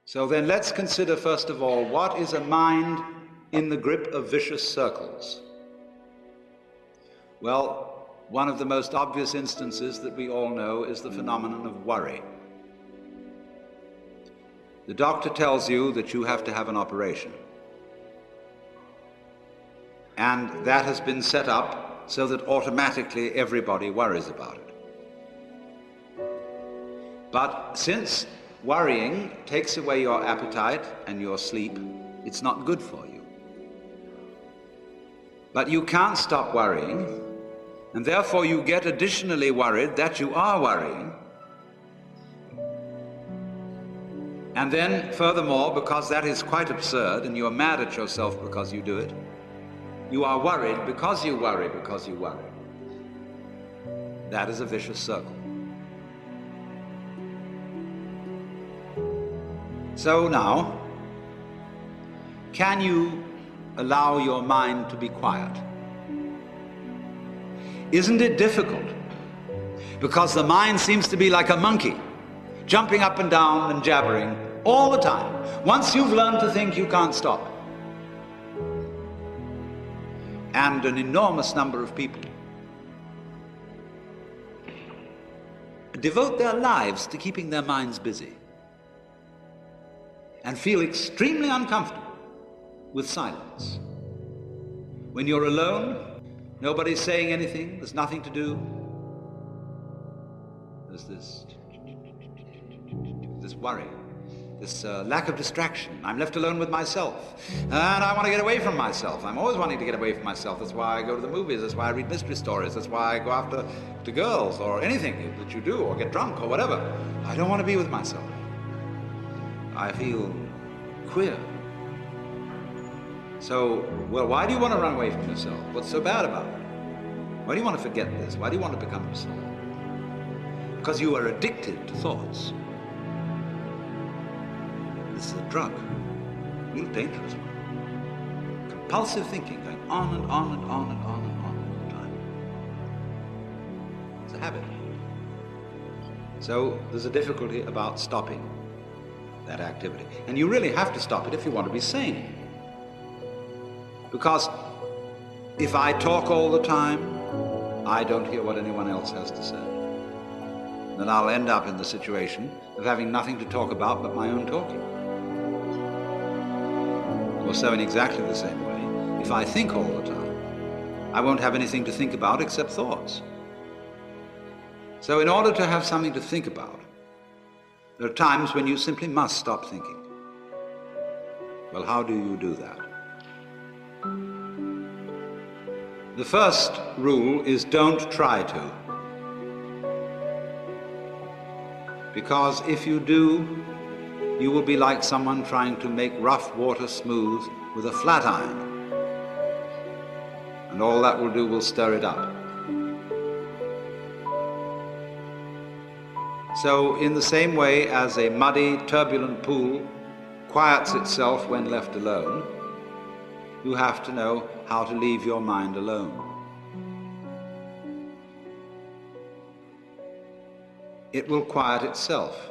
So then let's consider first of all, what is a mind in the grip of vicious circles? Well, one of the most obvious instances that we all know is the phenomenon of worry. The doctor tells you that you have to have an operation. And that has been set up so that automatically everybody worries about it. But since worrying takes away your appetite and your sleep, it's not good for you. But you can't stop worrying, and therefore you get additionally worried that you are worrying. And then, furthermore, because that is quite absurd and you're mad at yourself because you do it, you are worried because you worry because you worry. That is a vicious circle. So now, can you allow your mind to be quiet? Isn't it difficult? Because the mind seems to be like a monkey, jumping up and down and jabbering all the time. Once you've learned to think, you can't stop. And an enormous number of people devote their lives to keeping their minds busy and feel extremely uncomfortable with silence. When you're alone, nobody's saying anything, there's nothing to do. There's this worry, this lack of distraction. I'm left alone with myself, and I want to get away from myself. I'm always wanting to get away from myself. That's why I go to the movies, that's why I read mystery stories, that's why I go after the girls, or anything that you do, or get drunk, or whatever. I don't want to be with myself. I feel queer. So, well, why do you want to run away from yourself? What's so bad about it? Why do you want to forget this? Why do you want to become yourself? Because you are addicted to thoughts. This is a drug, a real dangerous one. Compulsive thinking, going on and on and on and on and on all the time. It's a habit. So there's a difficulty about stopping that activity. And you really have to stop it if you want to be sane. Because if I talk all the time, I don't hear what anyone else has to say. Then I'll end up in the situation of having nothing to talk about but my own talking. Or so in exactly the same way, if I think all the time, I won't have anything to think about except thoughts. So in order to have something to think about, there are times when you simply must stop thinking. Well, how do you do that? The first rule is don't try to. Because if you do, you will be like someone trying to make rough water smooth with a flat iron. And all that will do will stir it up. So in the same way as a muddy, turbulent pool quiets itself when left alone, you have to know how to leave your mind alone. It will quiet itself.